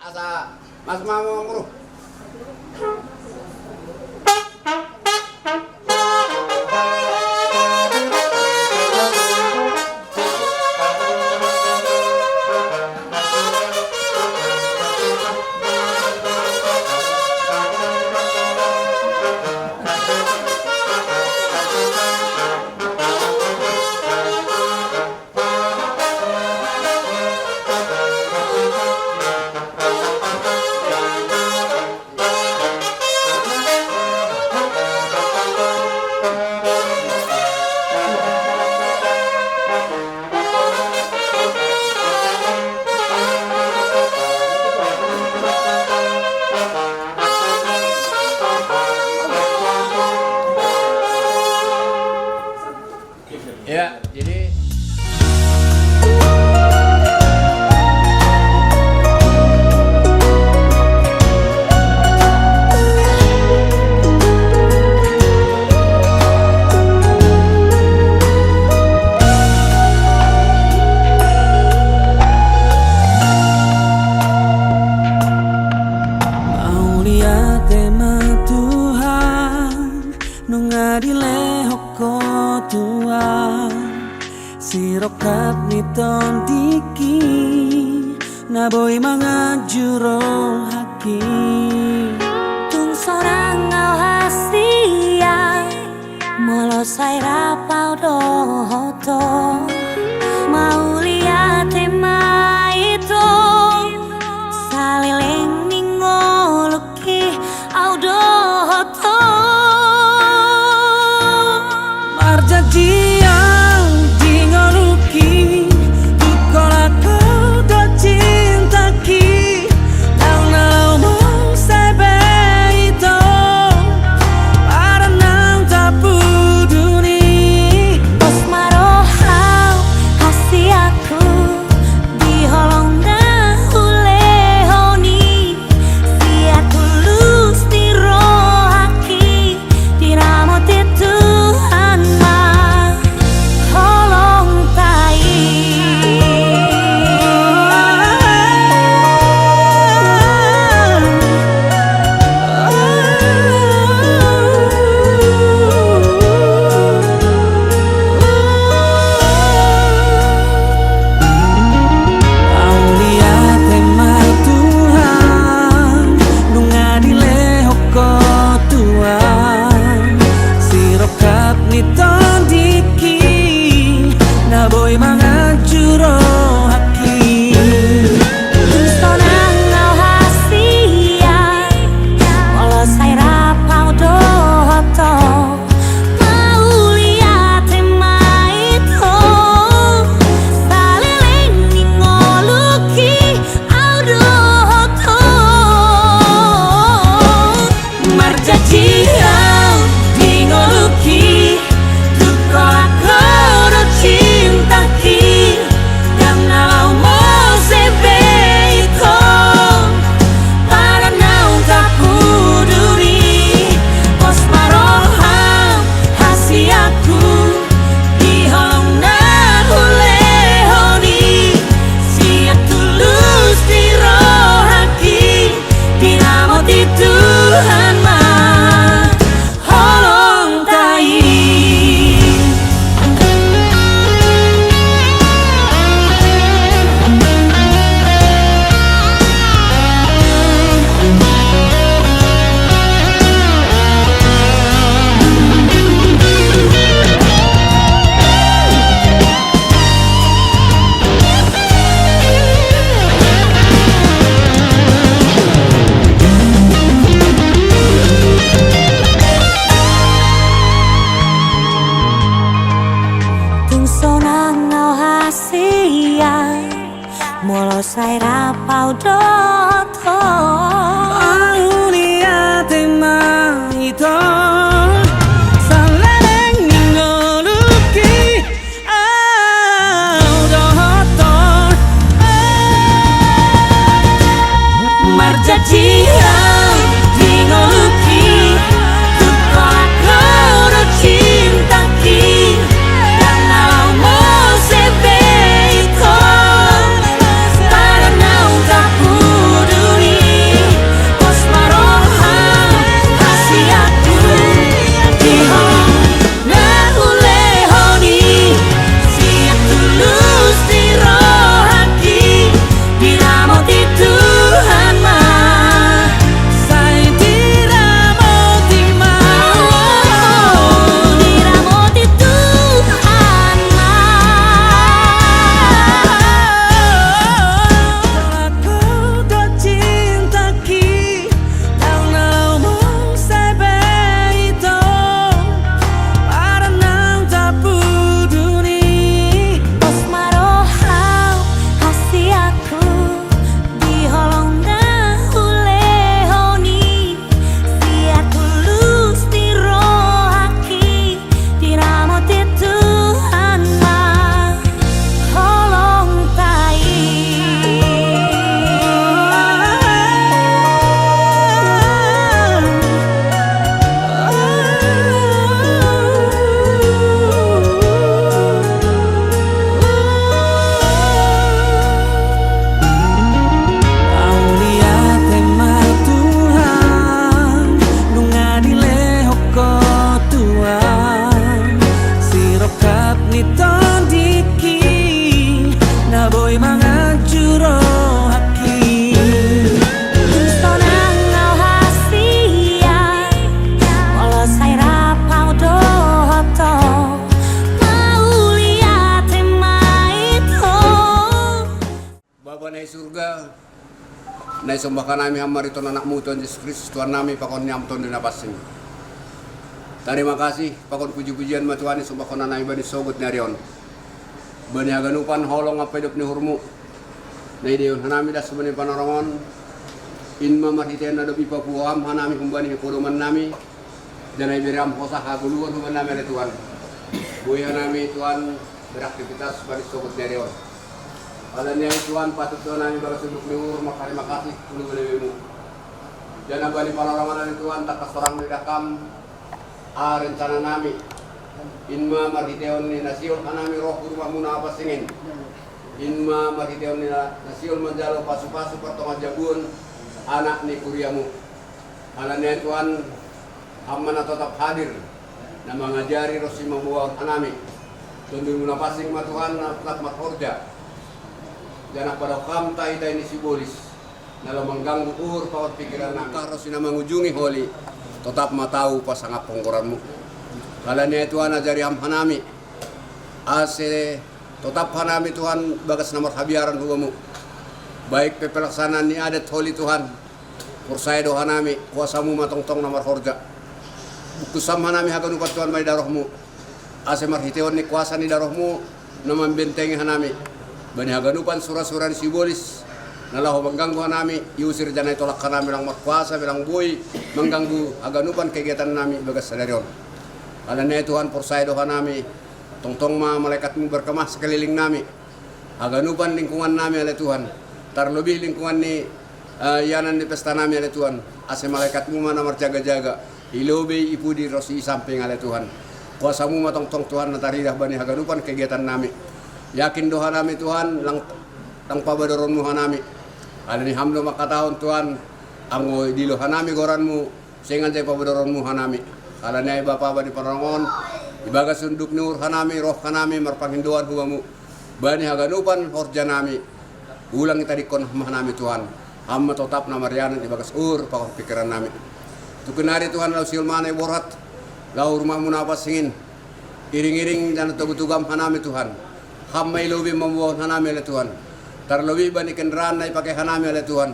asa Mas Mamuru. Ya, jadi mau lihat tema Tuhan nungadile hoko Tuhan sirokat niton diki naboi mga juro haki tung sorang ngau hasia molo sai rapau do hoto mau lihat tema itu salileng ningoluki au do hoto marjanji yang dingoluki dukola kau do cintaki nang nalau mau sebe itu para nang tapuduni Bos marohau hasi aku di holong dahulehoni sia tulus di rohaki di ramoti Tuhan mah holong tai mau lihat tema Tuhan nungadile hoko Tuhan sirokat niton diki naboi mga juro haki tung sonang ngau hasia molo sai rapau do hoto mau lihat tema itu salileng ningoluki au do hoto marjajian dingoluki dukola kau do cintaki yang nalau mau sebe itu para naung tapuduri pos maroham hasi aku di holong dahulehoni sia tulus di rohaki di namoti Tuhan mah holong tai. tung sonang ngau hasia molo sai rapau do hoto Mau lihat tema itu saleleng ningoluki au do hoton marjajian dingoluki dukola kau do cintaki dan nalau mau sebe itu para naung tapuduri Bapa na surga, na isumbakan namin hamar ito anakmu Tuhan Yesus Kristus, Tuhan namin pakon niyam Tuhan dinapasin. Terima kasih, pakon puji-pujian Tuhan isumbakan namin bani sogot narion. Bani aganupan holong apa hidup ni hurmu. Na ideon hanami das bani panarangon. Inma marhitian ada bipa puam hanami kumbani kodoman nami. Dan ay biram hosa haguluan human nami Tuhan. Buhay hanami Tuhan beraktivitas bani sogot narion. Alam niya Tuhan patut Tuhan namin baga sunduk liur terima kasih ulu lewimu. Jangan bali palarangan ni Tuhan tak kasorang ni dakam rencana nami. Inma marhiteon ni nasiol kanami roh kurma muna apa singin. Inma marhiteon ni nasiol menjalo pasu-pasu pertongan jabun anak ni kuriamu. Alam niya Tuhan amana tetap hadir na mengajari rosi membawa anami. Tundur muna pasing ma Tuhan na tetap makhorja. Jangan pada kam tai ini simbolis dalam mengganggu paut pikiran nak harus ina mengunjungi holi tetap matau pasangap pengkoranmu kalanya Tuhan ajari hanami ase tetap hanami Tuhan bagas nomor habiaran huwamu baik pelaksanaan ni adat holi Tuhan kursai do hanami kuasamu matong-tong nomor horja kusam hanami hagan upat Tuhan mai darahmu ase marhiteon ni kuasa ni darahmu naman bentengi hanami bani haganupan surah-surah simbolis nalahu mengganggu hanami yusir janai tolak kanami bilang kuasa bilang boy mengganggu haganupan kegiatan nami bagas sadarion alanya Tuhan persaya doa nami tong-tong ma malaikatmu berkemah sekeliling nami haganupan lingkungan nami oleh Tuhan terlebih lingkungan ni yanan di pesta nami oleh Tuhan ase malaikatmu mana marjaga-jaga ilobe ipu di rosi samping oleh Tuhan kuasamu ma tong-tong Tuhan nataridah bani haganupan kegiatan nami yakin doa nami Tuhan lang pabadoronmu hanami alani hamdo makatahon Tuhan ango dilo hanami goranmu sehingga jay pabadoronmu hanami alani ay bapa bani parangon ibaga sunduk nur hanami roh hanami marpanghinduan huwamu bani haganupan horja nami ulang kita dikon hanami Tuhan amma tetap na marianan ibagas pakon pikiran nami tukenari Tuhan lau silmane borat lau rumahmu napas singin iring-iring dan tugutugam hanami Tuhan hamai lobi membawa hanami oleh Tuhan terlebih bani kendaraan naik pakai hanami oleh Tuhan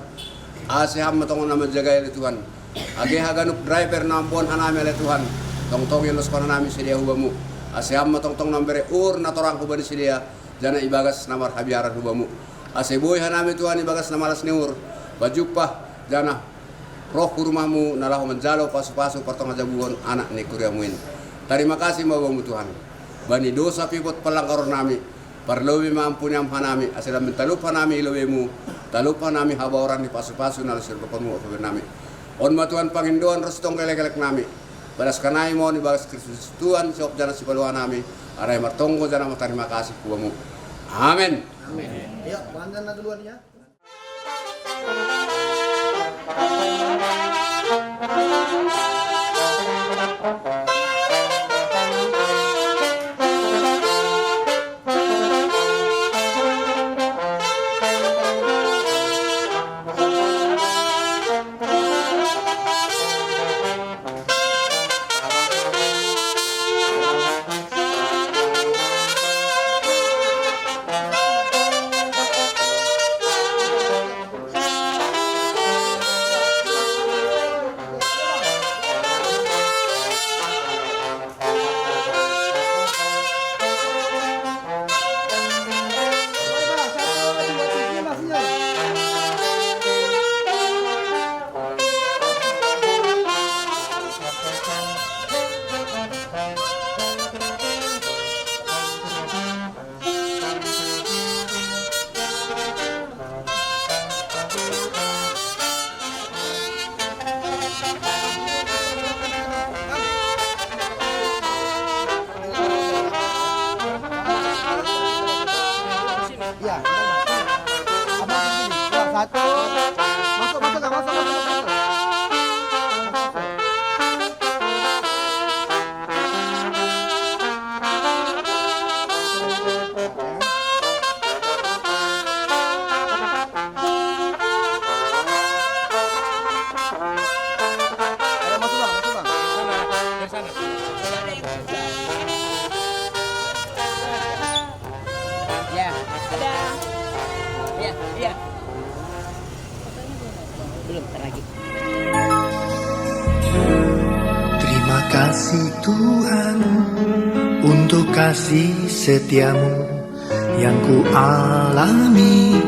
ase hamma tongon nama jaga oleh Tuhan age haganuk driver nampon hanami oleh Tuhan tong-tong yang loskon hanami sedia hubamu ase hamma tong-tong nambere na torang hubani sedia jana ibagas namar habiaran hubamu ase boy hanami Tuhan ibagas namalas neur bajupah jana roh rumahmu nalahu menjalo pasu-pasu pertong jabuon anak ni kuriamuin terima kasih mawamu Tuhan bani dosa pibot pelanggaran nami parlowi maampuni am hanami asila mentalupa nami ilowemu talupa nami haba orang di pasu-pasu nalasir bakonmu apa nami on matuan pangindoan restong kelek-kelek nami balas kanai mo ni bagas Kristus Tuhan sok jana sipaluan nami arai martonggo jana terima kasih kuamu amin amin ya pandan na duluan ya Ya, abang begini, satu, masuk, masuk. Ayo masuk bang. Dari sana. Ya. Iya. belum ntar lagi. Terima kasih Tuhan untuk kasih setiamu yang ku alami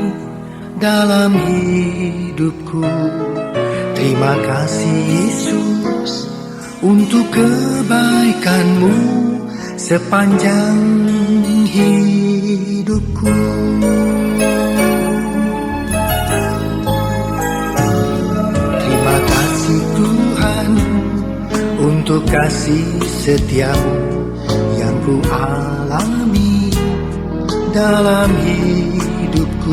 dalam hidupku. Terima kasih Yesus untuk kebaikanmu sepanjang hidupku. Terima kasih Tuhan untuk kasih setiamu yang ku alami dalam hidupku.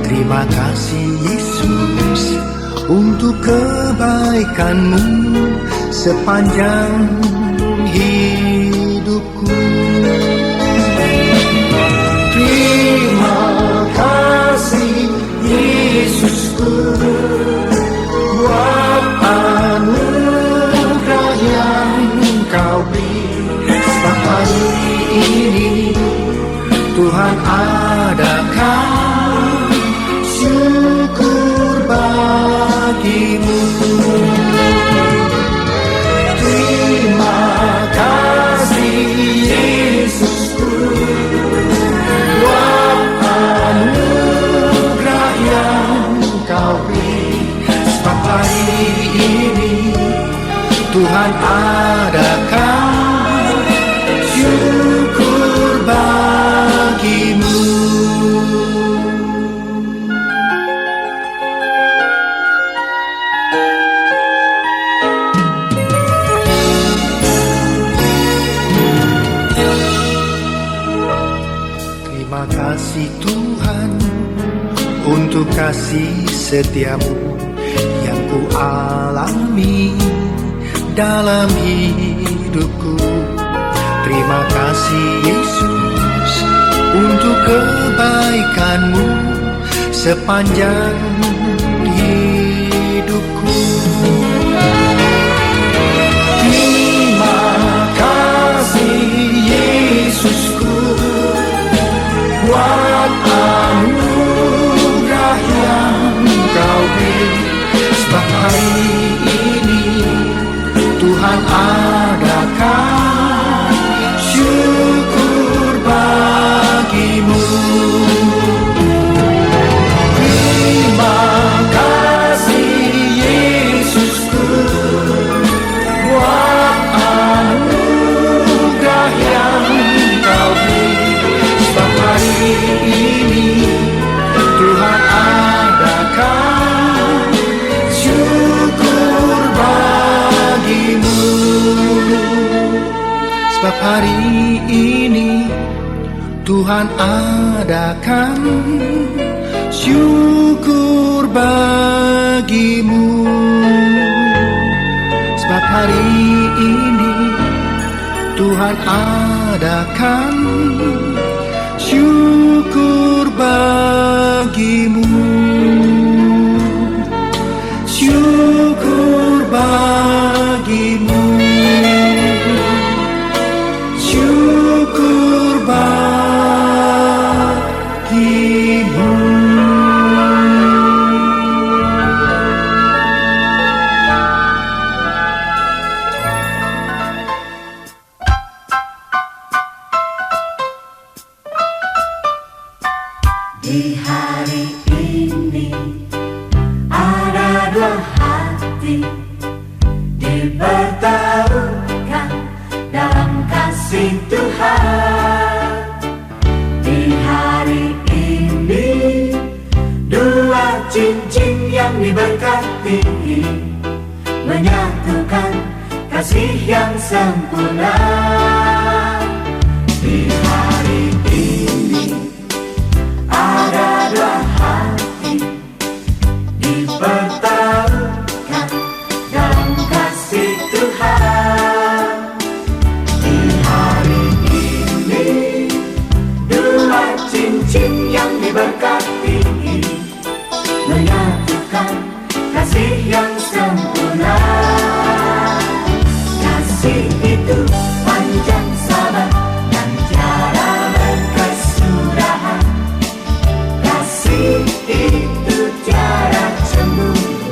Terima kasih Yesus untuk kebaikanmu sepanjang hidupku. Terima kasih Yesusku buat anugerah yang Kau beri. Sebab hari ini Tuhan adakan syukur bagimu. Terima kasih Yesusku buat anugerah yang Kau beri. Sebab hari ini Tuhan adakan syukur bagimu. Terima kasih Tuhan untuk kasih setiamu yang ku alami dalam hidupku. Terima kasih Yesus untuk kebaikanmu sepanjang hidupku. Terima kasih Yesusku buat anugerah yang Kau beri. Sebab hari ini Tuhan adakan syukur bagimu. Terima kasih Yesusku buat anugerah yang Kau beri. Sebab hari ini Tuhan adakan syukur bagimu. Sebab hari ini Tuhan adakan syukur bagimu. Sebab hari ini Tuhan adakan syukur bagimu. Syukur bagimu. Syukur bagimu. Di hari ini ada dua hati dipertemukan dalam kasih Tuhan. Di hari ini dua cincin yang diberkati menyatukan kasih yang sempurna. Di hari ini ada dua hati dipertemukan dalam kasih Tuhan. Di hari ini dua cincin yang diberkati menyatukan kasih yang sempurna. Kasih itu panjang sabar dan tiada berkesudahan. Kasih itu tiada cemburu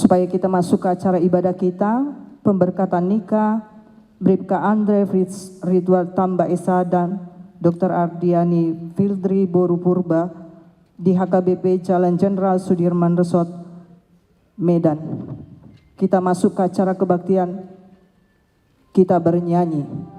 supaya kita masuk ke acara ibadah kita, pemberkatan nikah, Bribka Andre Ridwan Tamba Esa dan Dr. Ardiani Fildri Boru Purba di HKBP Jalan Jenderal Sudirman Resort, Medan. Kita masuk ke acara kebaktian, kita bernyanyi.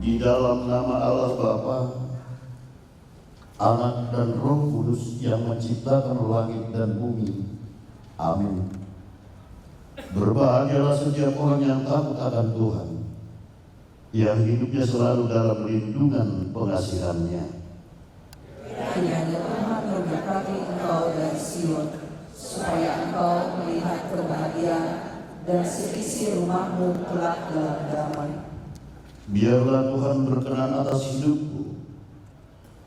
Di dalam nama Allah Bapa, Anak dan Roh Kudus yang menciptakan langit dan bumi. Amin. Berbahagialah setiap orang yang takut akan Tuhan, yang hidupnya selalu dalam lindungan pengasihan-Nya. Kiranya Tuhan memberkati engkau dari Sion, supaya engkau melihat kebahagiaan dan seisi rumahmu kelak dalam damai. Biarlah Tuhan berkenan atas hidupku,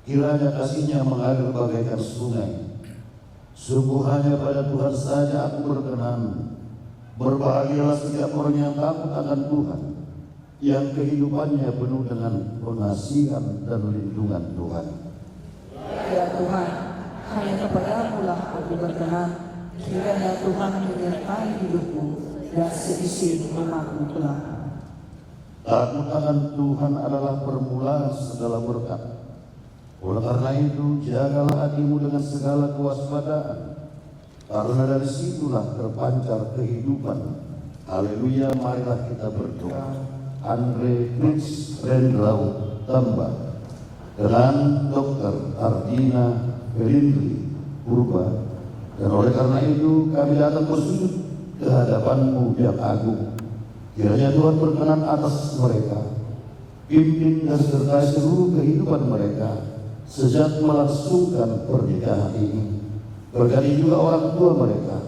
kiranya kasih-Nya mengalir bagaikan sungai. Sungguh hanya pada Tuhan saja aku berkenan. Berbahagialah setiap orang yang takut akan Tuhan, yang kehidupannya penuh dengan pengasihan dan lindungan Tuhan. Ya Tuhan, hanya kepadamu lah aku berkenan. Kiranya Tuhan menyertai hidupku dan seisi rumahku kelak. Takut akan Tuhan adalah permulaan segala berkat. Oleh karena itu, jagalah hatimu dengan segala kewaspadaan, karena dari situlah terpancar kehidupan. Haleluya, marilah kita berdoa. Andre Prince Rendrau Tamba dengan Dr. Ardina Felindri Purba. Dan oleh karena itu kami datang bersujud ke hadapan-Mu yang agung. Kiranya Tuhan berkenan atas mereka, pimpin dan sertai seluruh kehidupan mereka sejak melangsungkan pernikahan ini. Berkati juga orang tua mereka,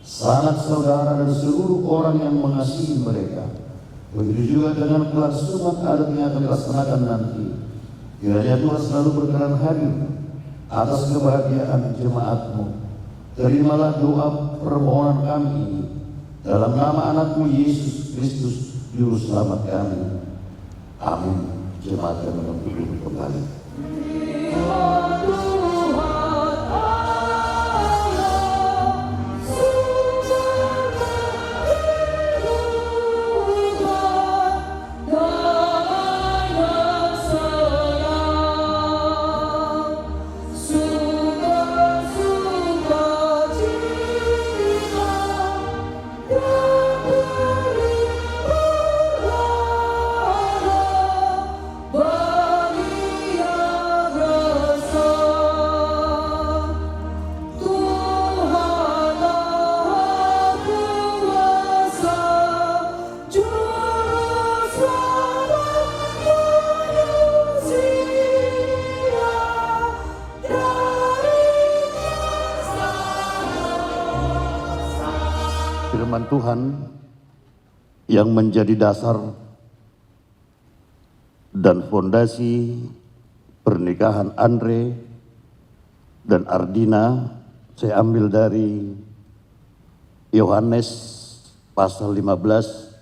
sanak saudara dan seluruh orang yang mengasihi mereka. Begitu juga dengan kelangsungan adat yang akan dilaksanakan nanti. Kiranya Tuhan selalu berkenan hadir atas kebahagiaan jemaat-Mu. Terimalah doa permohonan kami ini dalam nama anak-Mu Yesus Kristus Juru Selamat kami. Amin. Jemaat yang menunggu kembali. Firman Tuhan yang menjadi dasar dan fondasi pernikahan Andre dan Ardina saya ambil dari Yohanes pasal 15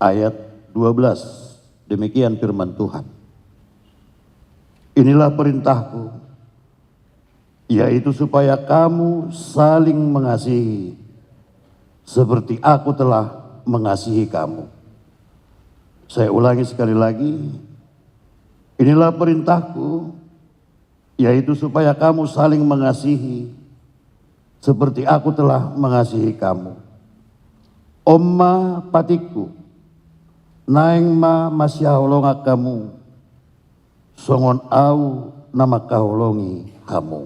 ayat 12. Demikian firman Tuhan. Inilah perintahku, yaitu supaya kamu saling mengasihi seperti aku telah mengasihi kamu. Saya ulangi sekali lagi. Inilah perintahku, yaitu supaya kamu saling mengasihi seperti aku telah mengasihi kamu. Omma patiku, naing ma masyaholonga kamu, songon au nama kaholongi kamu.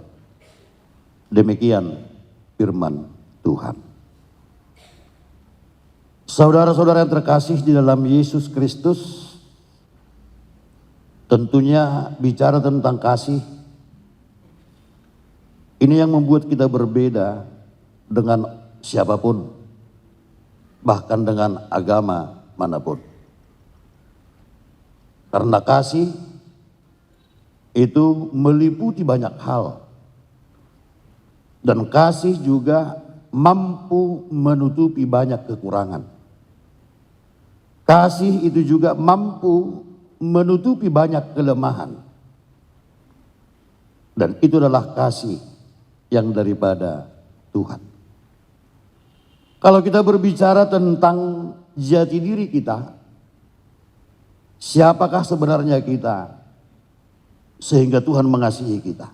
Demikian firman Tuhan. Saudara-saudara yang terkasih di dalam Yesus Kristus, tentunya bicara tentang kasih, ini yang membuat kita berbeda dengan siapapun, bahkan dengan agama manapun. Karena kasih itu meliputi banyak hal. Dan kasih juga mampu menutupi banyak kekurangan. Kasih itu juga mampu menutupi banyak kelemahan. Dan itu adalah kasih yang daripada Tuhan. Kalau kita berbicara tentang jati diri kita, siapakah sebenarnya kita sehingga Tuhan mengasihi kita?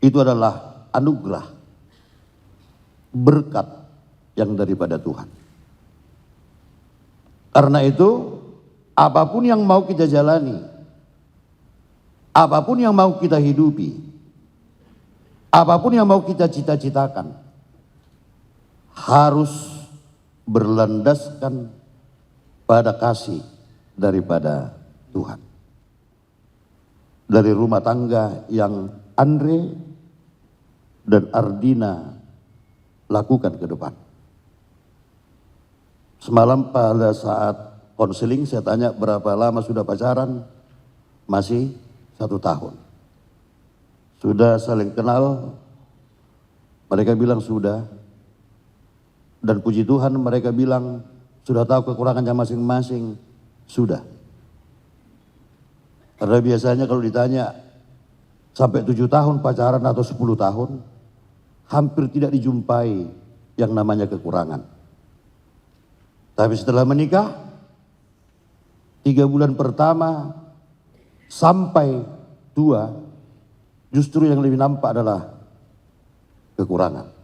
Itu adalah anugerah, berkat yang daripada Tuhan. Karena itu, apapun yang mau kita jalani, apapun yang mau kita hidupi, apapun yang mau kita cita-citakan, harus berlandaskan pada kasih daripada Tuhan. Dari rumah tangga yang Andre dan Ardina lakukan ke depan. Semalam pada saat konseling saya tanya berapa lama sudah pacaran, masih 1 tahun. Sudah saling kenal, mereka bilang sudah. Dan puji Tuhan mereka bilang sudah tahu kekurangannya masing-masing, sudah. Karena biasanya kalau ditanya sampai 7 tahun pacaran atau 10 tahun, hampir tidak dijumpai yang namanya kekurangan. Tapi setelah menikah, 3 bulan pertama sampai 2, justru yang lebih nampak adalah kekurangan.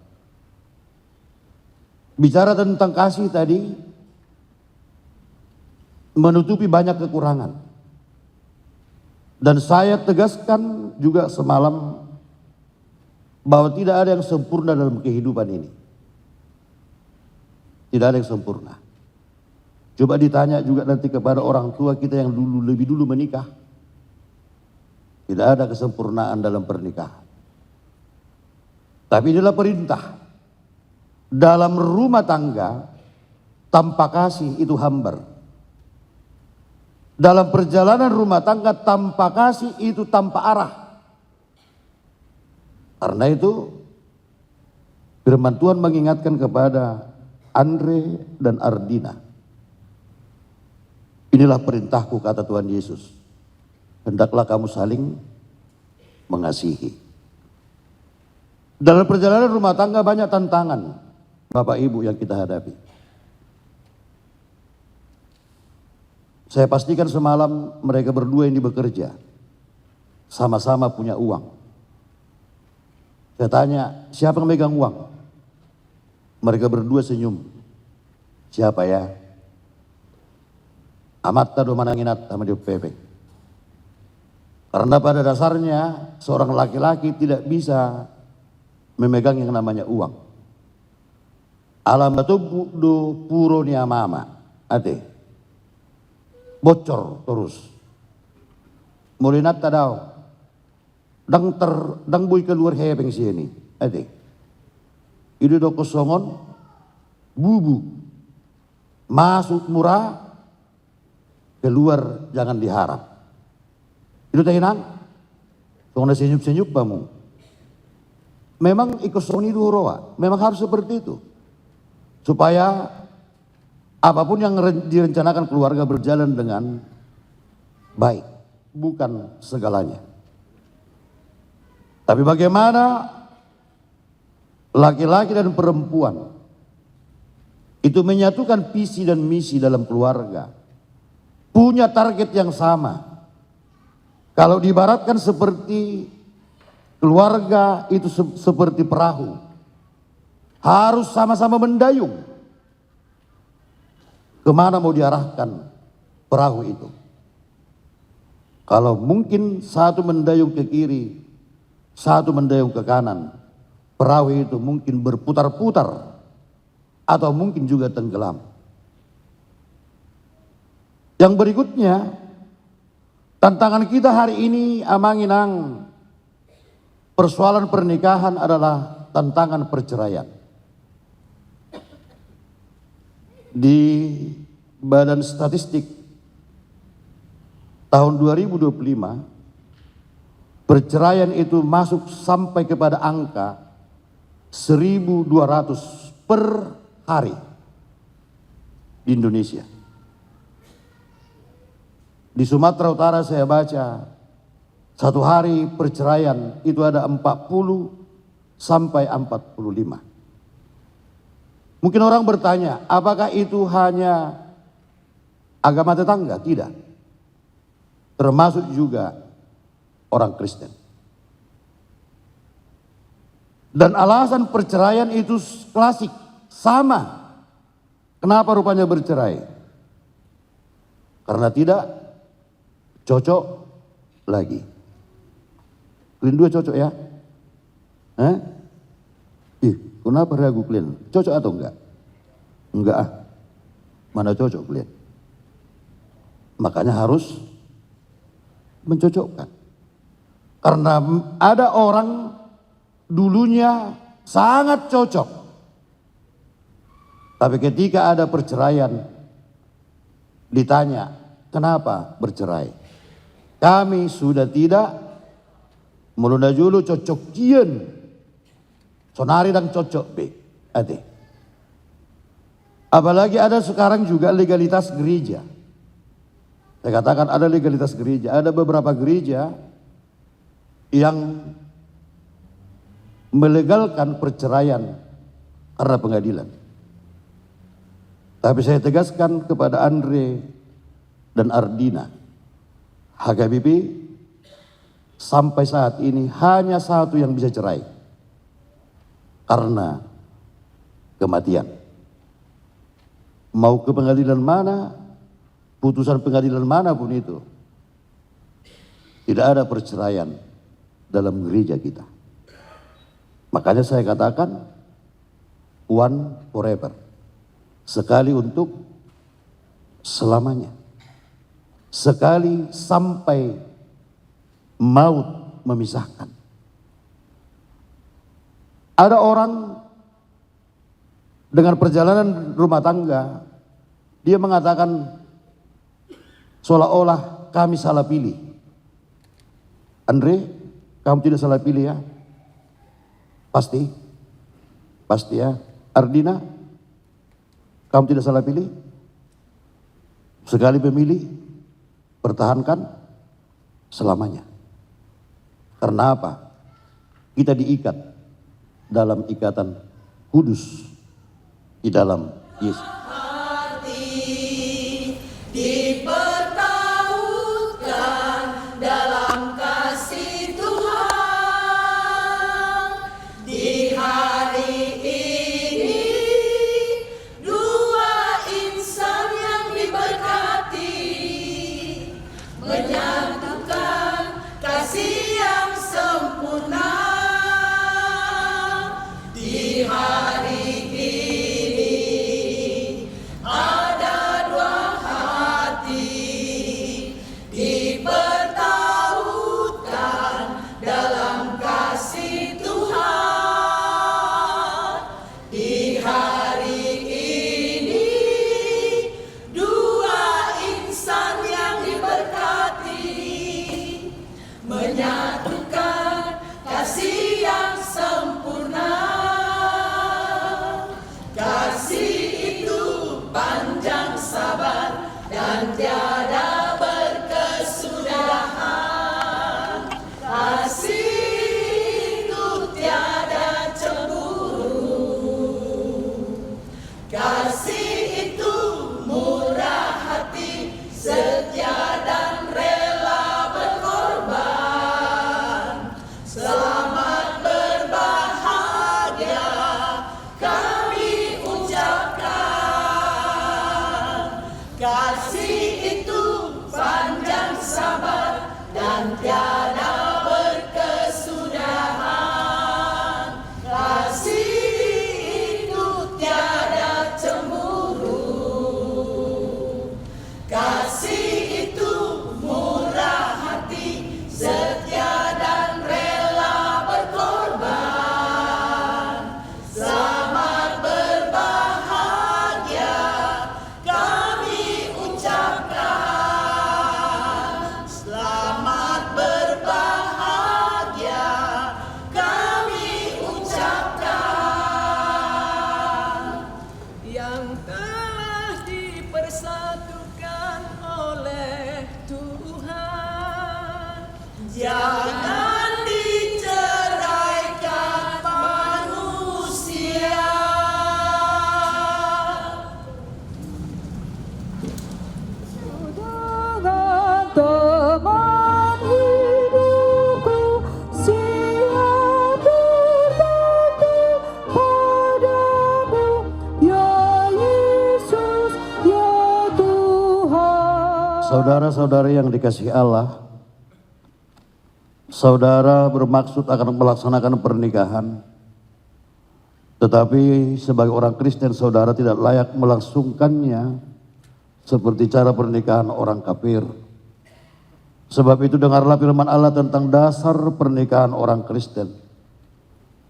Bicara tentang kasih tadi, menutupi banyak kekurangan. Dan saya tegaskan juga semalam bahwa tidak ada yang sempurna dalam kehidupan ini. Tidak ada yang sempurna. Coba ditanya juga nanti kepada orang tua kita yang lebih dulu menikah. Tidak ada kesempurnaan dalam pernikahan. Tapi inilah perintah. Dalam rumah tangga, tanpa kasih itu hambar. Dalam perjalanan rumah tangga, tanpa kasih itu tanpa arah. Karena itu, firman Tuhan mengingatkan kepada Andre dan Ardina. Inilah perintahku, kata Tuhan Yesus. Hendaklah kamu saling mengasihi. Dalam perjalanan rumah tangga banyak tantangan, Bapak Ibu, yang kita hadapi. Saya pastikan semalam mereka berdua ini bekerja. Sama-sama punya uang. Saya tanya, siapa yang megang uang? Mereka berdua senyum. Siapa ya? Amat tado mananginat sama dia Pepe. Karena pada dasarnya seorang laki-laki tidak bisa memegang yang namanya uang. Alam batu do puro ni mama, ade. Bocor terus. Mulinat tadaw. Dang boy keluar hebeng sini, ade. Itu do kosongon, bubu. Masuk murah, keluar jangan diharap. Itu tahinang. Kung nasinyup-sinyup bamu. Memang ikosoni duro, memang harus seperti itu. supaya apapun yang direncanakan keluarga berjalan dengan baik, bukan segalanya. Tapi bagaimana laki-laki dan perempuan itu menyatukan visi dan misi dalam keluarga, punya target yang sama. Kalau diibaratkan seperti keluarga itu seperti perahu, harus sama-sama mendayung. Kemana mau diarahkan perahu itu? Kalau mungkin satu mendayung ke kiri, satu mendayung ke kanan, perahu itu mungkin berputar-putar atau mungkin juga tenggelam. Yang berikutnya, tantangan kita hari ini Amanginang, persoalan pernikahan adalah tantangan perceraian. Di Badan Statistik tahun 2025, perceraian itu masuk sampai kepada angka 1.200 per hari di Indonesia. Di Sumatera Utara saya baca satu hari perceraian itu ada 40 sampai 45. Mungkin orang bertanya, apakah itu hanya agama tetangga? Tidak. Termasuk juga orang Kristen. Dan alasan perceraian itu klasik, sama. Kenapa rupanya bercerai? Karena tidak cocok lagi. Kalian dua cocok ya? Kenapa ragu kalian? Cocok atau enggak? Enggak ah. Mana cocok kalian? Makanya harus mencocokkan. Karena ada orang dulunya sangat cocok. Tapi ketika ada perceraian, ditanya, kenapa bercerai? Kami sudah tidak melunda dulu cocok kian. Sonari dan cocok be. Ade. Apalagi ada sekarang juga legalitas gereja. Saya katakan ada legalitas gereja. Ada beberapa gereja yang melegalkan perceraian karena pengadilan. Tapi saya tegaskan kepada Andre dan Ardina, HKBP sampai saat ini hanya satu yang bisa cerai. Karena kematian. Mau ke pengadilan mana, putusan pengadilan manapun itu, tidak ada perceraian dalam gereja kita. Makanya saya katakan one forever, sekali untuk selamanya, sekali sampai maut memisahkan. Ada orang dengan perjalanan rumah tangga, dia mengatakan seolah-olah kami salah pilih. Andre, kamu tidak salah pilih ya? Pasti? Pasti ya? Ardina, kamu tidak salah pilih? Sekali pemilih, pertahankan selamanya. Karena apa? Kita diikat dalam ikatan kudus di dalam Yesus. Dipertautkan dalam kasih Tuhan. Di hari ini dua insan yang diberkati menyatukan kasih yang sempurna. Di hari ini ada dua hati dipertautkan dalam kasih Tuhan. Di hari ini dua insan yang diberkati menyatukan kasih yang sempurna. Kasih tiada berkesudahan. Kasih itu tiada cemburu. Kasih itu murah hati, setia dan rela berkorban. Selamat berbahagia kami ucapkan. Selamat berbahagia kami ucapkan. Yang telah dipersatukan oleh Tuhan, jangan diceraikan manusia. Dengan teman hidupku siap berbakti padamu, ya Yesus, ya Tuhan. Saudara-saudara yang dikasihi Allah, saudara bermaksud akan melaksanakan pernikahan, tetapi sebagai orang Kristen saudara tidak layak melangsungkannya seperti cara pernikahan orang kafir. Sebab itu dengarlah firman Allah tentang dasar pernikahan orang Kristen.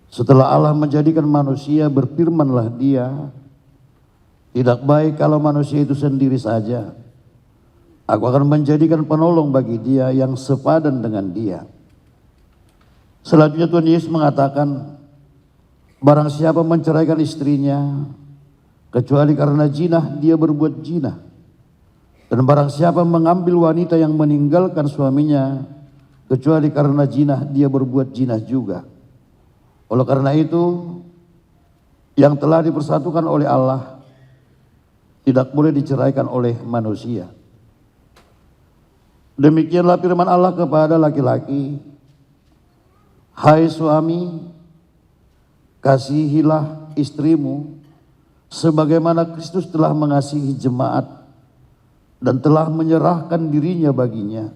Setelah Allah menjadikan manusia, berfirmanlah Dia, tidak baik kalau manusia itu sendiri saja. Aku akan menjadikan penolong bagi dia yang sepadan dengan dia. Selanjutnya Tuhan Yesus mengatakan, barang siapa menceraikan istrinya, kecuali karena jinah, dia berbuat jinah. Dan barang siapa mengambil wanita yang meninggalkan suaminya, kecuali karena jinah, dia berbuat jinah juga. Oleh karena itu, yang telah dipersatukan oleh Allah, tidak boleh diceraikan oleh manusia. Demikianlah firman Allah kepada laki-laki, hai suami, kasihilah istrimu sebagaimana Kristus telah mengasihi jemaat dan telah menyerahkan dirinya baginya.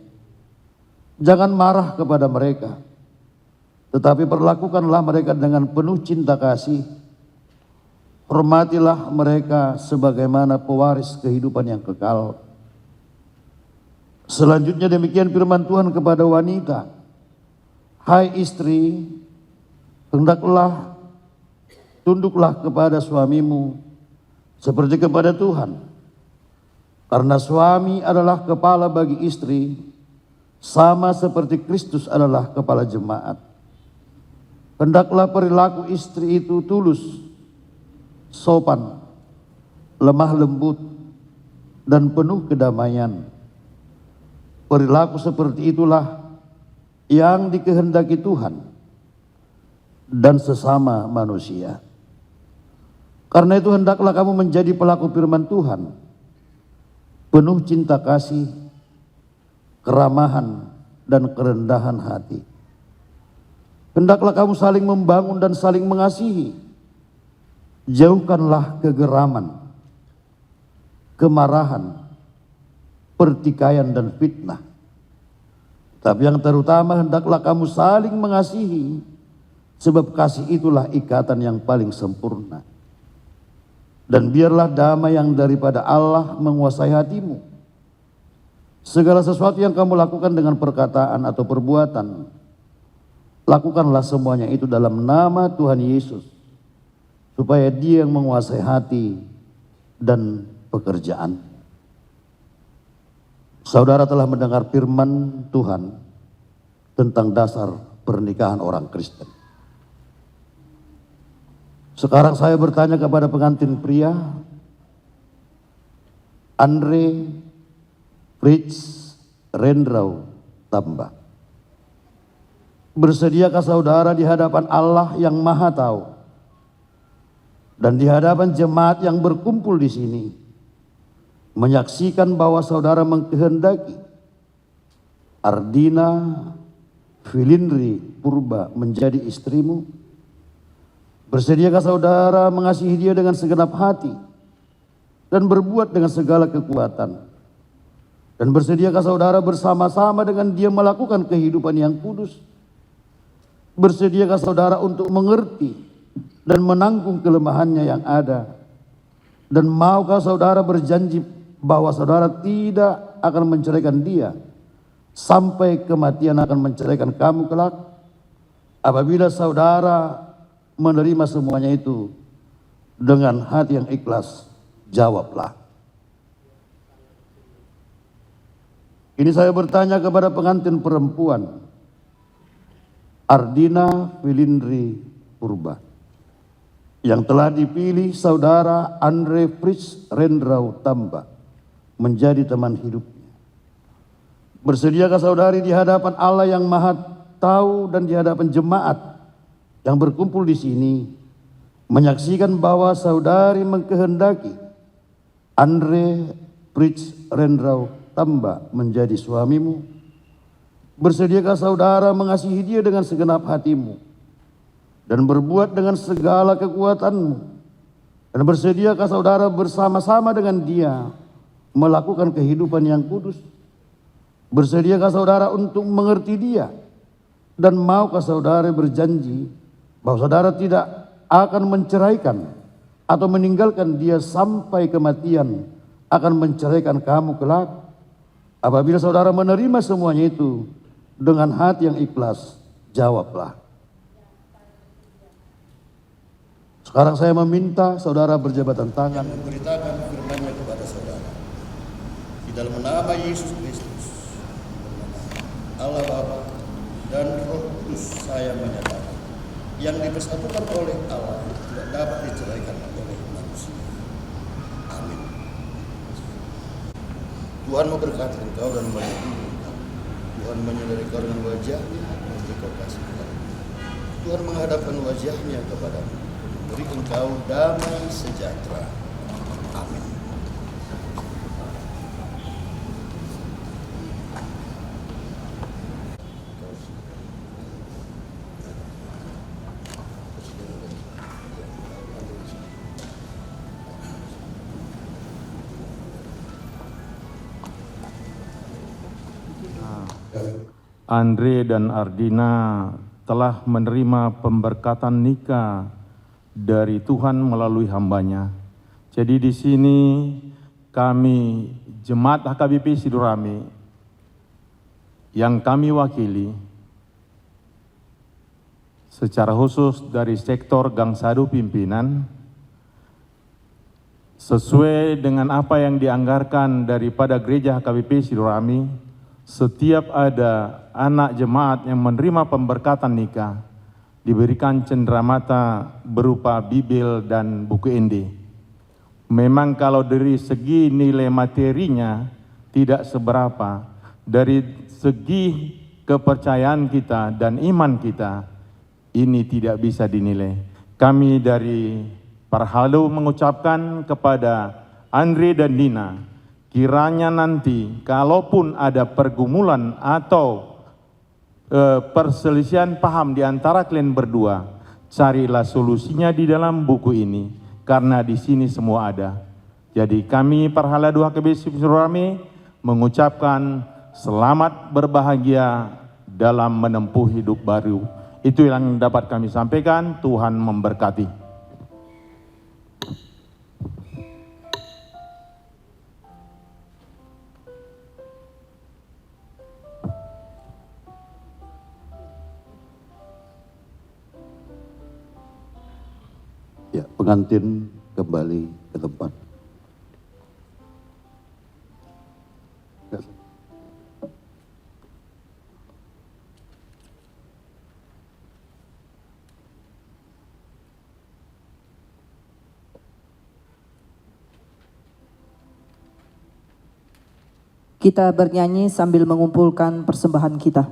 Jangan marah kepada mereka, tetapi perlakukanlah mereka dengan penuh cinta kasih. Hormatilah mereka sebagaimana pewaris kehidupan yang kekal. Selanjutnya demikian firman Tuhan kepada wanita, hai istri, hendaklah tunduklah kepada suamimu seperti kepada Tuhan. Karena suami adalah kepala bagi istri, sama seperti Kristus adalah kepala jemaat. Hendaklah perilaku istri itu tulus, sopan, lemah lembut, dan penuh kedamaian. Perilaku seperti itulah yang dikehendaki Tuhan dan sesama manusia. Karena itu hendaklah kamu menjadi pelaku firman Tuhan, penuh cinta kasih, keramahan, dan kerendahan hati. Hendaklah kamu saling membangun dan saling mengasihi. Jauhkanlah kegeraman, kemarahan, pertikaian, dan fitnah. Tapi yang terutama hendaklah kamu saling mengasihi, sebab kasih itulah ikatan yang paling sempurna. Dan biarlah damai yang daripada Allah menguasai hatimu. Segala sesuatu yang kamu lakukan dengan perkataan atau perbuatan, lakukanlah semuanya itu dalam nama Tuhan Yesus, supaya Dia yang menguasai hati dan pekerjaan. Saudara telah mendengar firman Tuhan tentang dasar pernikahan orang Kristen. Sekarang saya bertanya kepada pengantin pria, Andre Fritz Rendrau Tamba. Bersediakah saudara di hadapan Allah yang Maha Tahu dan di hadapan jemaat yang berkumpul di sini, menyaksikan bahwa saudara mengkehendaki Ardina Filindri Purba menjadi istrimu? Bersediakah saudara mengasihi dia dengan segenap hati dan berbuat dengan segala kekuatan, Dan bersediakah saudara bersama-sama dengan dia melakukan kehidupan yang kudus? Bersediakah saudara untuk mengerti dan menanggung kelemahannya yang ada? Dan maukah saudara berjanji bahwa saudara tidak akan menceraikan dia sampai kematian akan menceraikan kamu kelak? Apabila saudara menerima semuanya itu dengan hati yang ikhlas, jawablah. Ini saya bertanya kepada pengantin perempuan, Ardina Filindri Purba, yang telah dipilih saudara Andre Fritz Rendrau Tamba menjadi teman hidupnya. Bersediakah saudari di hadapan Allah yang Maha Tahu dan di hadapan jemaat yang berkumpul di sini menyaksikan bahwa saudari mengkehendaki Andre Fritz Rendrau Tamba menjadi suamimu? Bersediakah saudara mengasihi dia dengan segenap hatimu dan berbuat dengan segala kekuatanmu? Dan bersediakah saudara bersama-sama dengan dia melakukan kehidupan yang kudus? Bersediakah saudara untuk mengerti dia? Dan maukah saudara berjanji bahwa saudara tidak akan menceraikan atau meninggalkan dia sampai kematian akan menceraikan kamu kelak? Apabila saudara menerima semuanya itu dengan hati yang ikhlas, jawablah. Sekarang saya meminta saudara berjabatan tangan memberitakan firman-Nya kepada saudara. Di dalam nama Yesus Kristus, Allah Bapa dan Roh Kudus, saya menyatakan yang dipersatukan oleh Allah tidak dapat diceraikan oleh manusia. Amin. Tuhan memberkati engkau dan melindungi engkau. Tuhan menyinari engkau dengan wajah-Nya dan memberi kau kasih karunia. Tuhan menghadapkan wajah-Nya kepadamu, beri engkau damai sejahtera. Amin. Andre dan Ardina telah menerima pemberkatan nikah dari Tuhan melalui hambanya. Jadi di sini kami Jemaat HKBP Sidorami yang kami wakili secara khusus dari sektor Gangsadu Pimpinan sesuai dengan apa yang dianggarkan daripada Gereja HKBP Sidorami. Setiap ada anak jemaat yang menerima pemberkatan nikah, diberikan cenderamata berupa Bibel dan buku ND. Memang kalau dari segi nilai materinya tidak seberapa, dari segi kepercayaan kita dan iman kita, ini tidak bisa dinilai. Kami dari Parhalu mengucapkan kepada Andre dan Dina, kiranya nanti kalaupun ada pergumulan atau perselisihan paham di antara kalian berdua, carilah solusinya di dalam buku ini, karena di sini semua ada. Jadi kami Parhala 2 HKBP Sidorami mengucapkan selamat berbahagia dalam menempuh hidup baru. Itu yang dapat kami sampaikan. Tuhan memberkati. Ya, pengantin kembali ke tempat. Kita bernyanyi sambil mengumpulkan persembahan kita.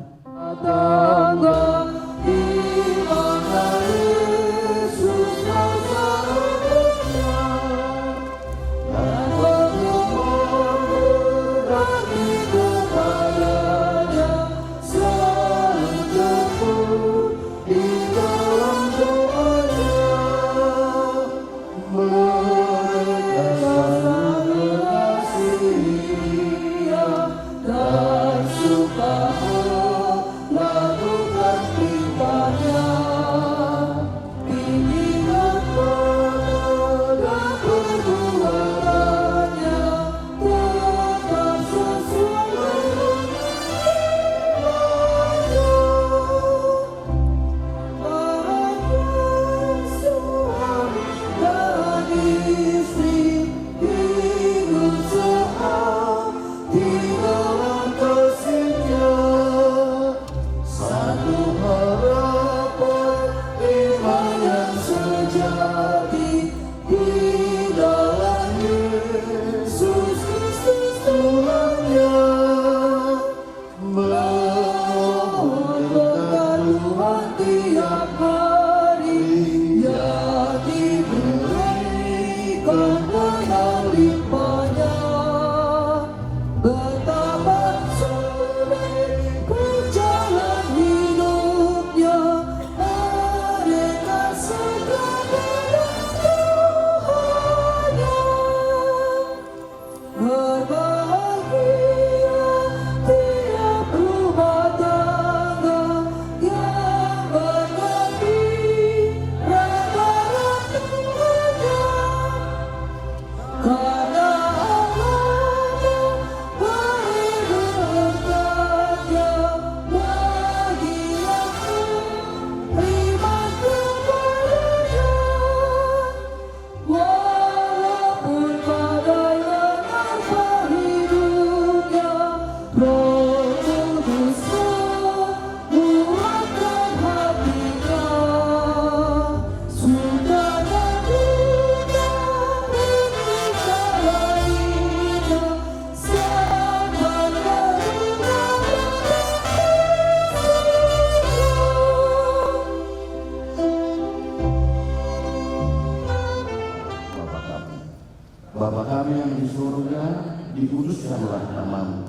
dikuduskanlah namamu.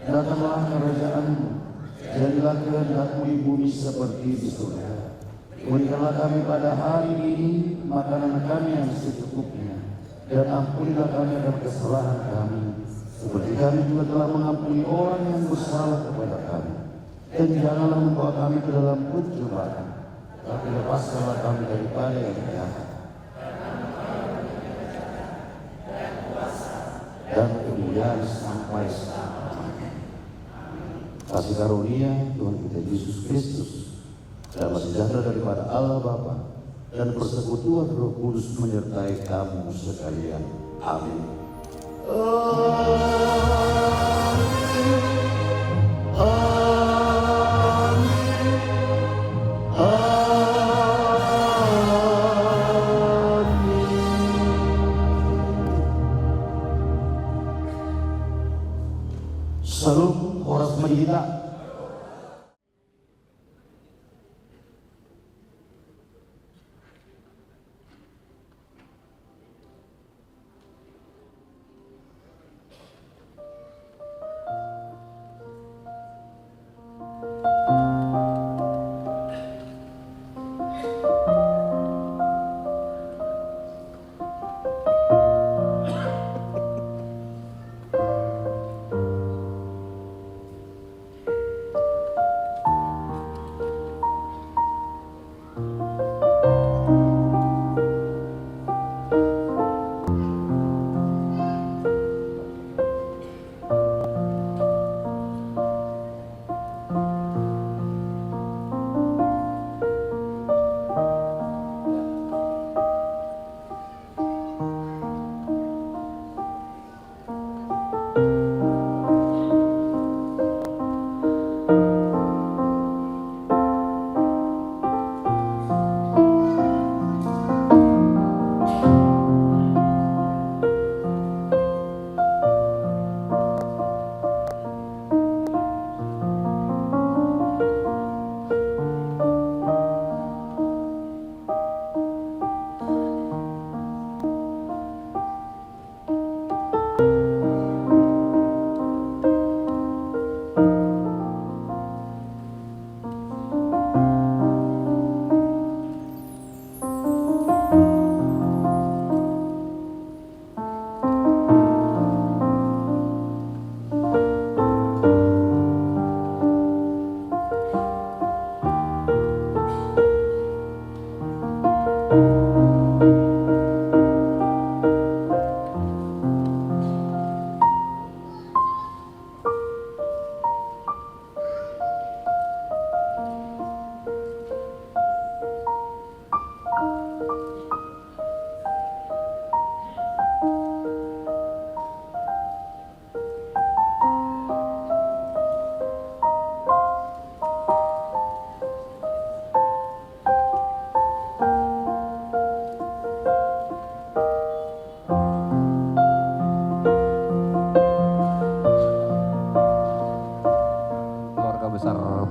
Datanglah kerajaanmu, jadilah kehendakmu di bumi seperti di surga. Berikanlah kami pada hari ini makanan kami yang secukupnya, dan ampunilah kami akan kesalahan kami, seperti kami juga telah mengampuni orang yang bersalah kepada kami. Dan janganlah membawa kami ke dalam pencobaan, tapi lepaskanlah kami daripada yang jahat. Dan kemuliaan sampai selamanya. Kasih karunia Tuhan kita Yesus Kristus, damai sejahtera daripada Allah Bapa, dan persekutuan Roh Kudus menyertai kamu sekalian. Amin. Salam Horas Magita.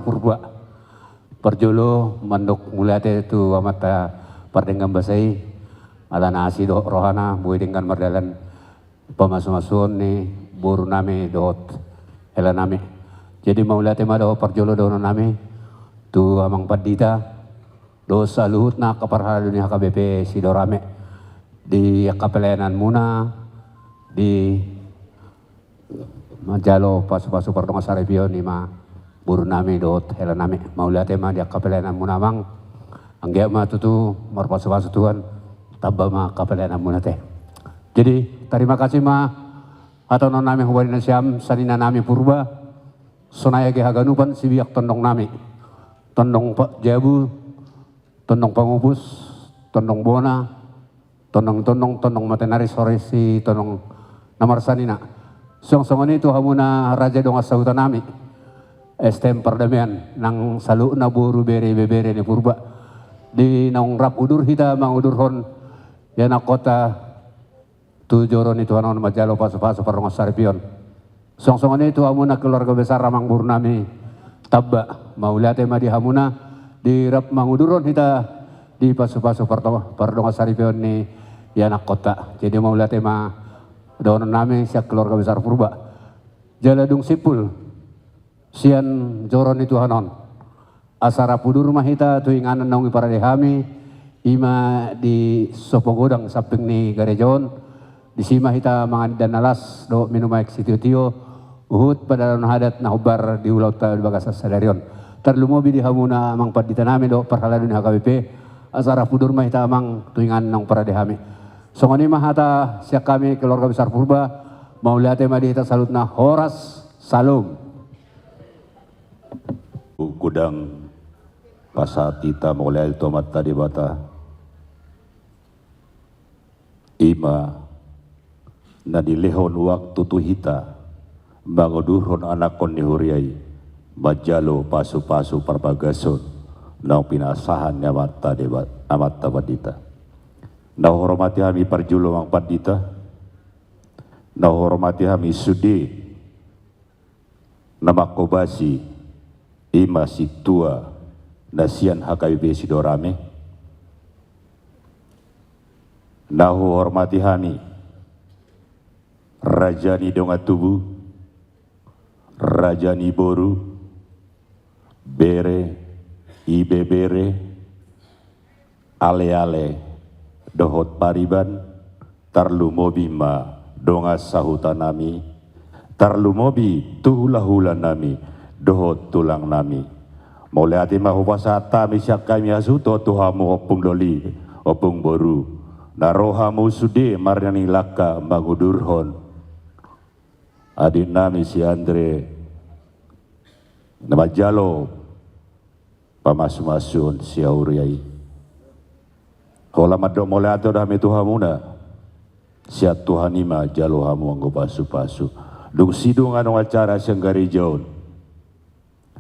Purba Parjolo mandok mulate tu amata pardengan basai ala nasi do rohana buai dengan mardalan pamasu-masuan ni boru nami dot ela nami jadi maulate mado parjolo do nami tu amang padita do saluhut na kaparhala dunia KBP Sidorame di kapelanan muna di Majalo pasu-pasu pardonga Saripio ni ma buru nami dot hela nami maulate ma dia kapelanan munamang angge ma tutu marpasu-pasu Tuhan tabba ma kapelanan munate. Jadi terima kasih ma atau non nami hubarina siam sanina nami purba sonaya ge haganupan sibiak tondong nami tondong Pak Jabu tondong pangupus tondong bona tondong matenari sore si tondong namar sanina song-songan itu hamuna raja dong asautan nami estem perdamaian nang salu na buru bere ni purba di nang rap udur hita mang udur hon ya na kota tujoron itu hanon majalo pasu-pasu parong Sarpion song-songan itu hamuna keluarga besar ramang burnami tabba maulate ma di hamuna di rap mang uduron hita di pasu-pasu pardong Sarpion ni ya na kota jadi maulate ma donon nami siak keluarga besar purba jaladung sipul sian joron itu hanon asara pudur mahita tuinganan naungi para dehami ima di sopogodang samping ni garejon di sima hita mangan dan alas do minumaik sitio-tio uhut pada hadat na hubar di ulau ta bagasa sadarion terlumobi di hamuna amang padita nami do perhaladun HKBP asara pudur mahita amang tuingan nang para dehami songoni mahata siak kami keluarga besar Purba mau lihat tema di hita salutna Horas Salum gudang pasatita mulai tomat tadi bata ima na dilehon waktu tuhita bangodurhon anakon ni huriai majalo pasu-pasu parbagason na pinasahan ni amat tabadita na hormati kami parjulo ang padita na hormati kami sudi na makobasi ima si tua nasian HKBP Sidorame nahu hormati hani Rajani Dongatubu Rajani Boru Bere Ibe Bere Ale-ale dohot pariban tarlumobi ma donga sahutanami tarlumobi tuhula-hula nami dohot tulang nami mulai hati mahupasata misyak kami asuto tuhamu opung doli opung boru narohamu sude marnani laka magudurhon adin nami si Andre nama jalo pamasu-masun si auriai kola madok mulai ato dami tuhamuna siat tuhanima jalo hamu anggo pasu-pasu dung sidung anong acara senggari jaun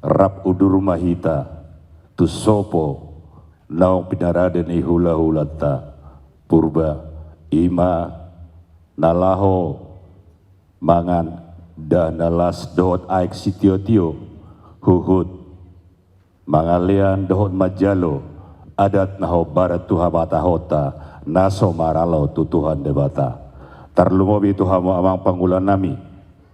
rap udur mahita tu sopo naong pinaraden ni hula-hulata Purba ima nalaho mangan dan nalas dohot aik sitio-tio huhut mangalian dohot majalo adat naho barat tuha bata hota naso maralo tutuhan debata tarlumobi tuhamu amang pangulan nami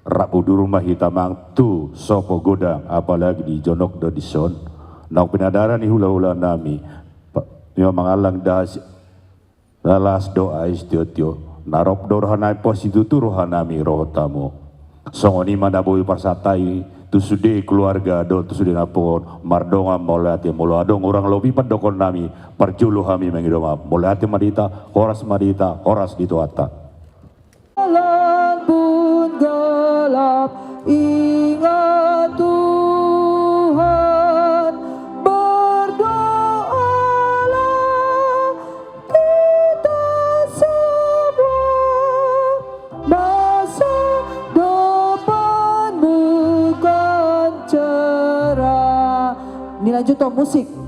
rapu di rumah hitamang tu sopo godang apalagi di jonok do dison nang pinadaran ni hula-hula nami mengalang das dalas doa istio-tio narop dorhanai positu rohanami rohotamo songoni manaboy parsatai tu sude keluarga do tu sude napon mardonga molati moladong orang lobi pandokon nami parjulu hami mengidoma molati madita horas dituata ingat Tuhan berdoalah kita semua masa depan bukan cerah. Ini lanjut toh musik.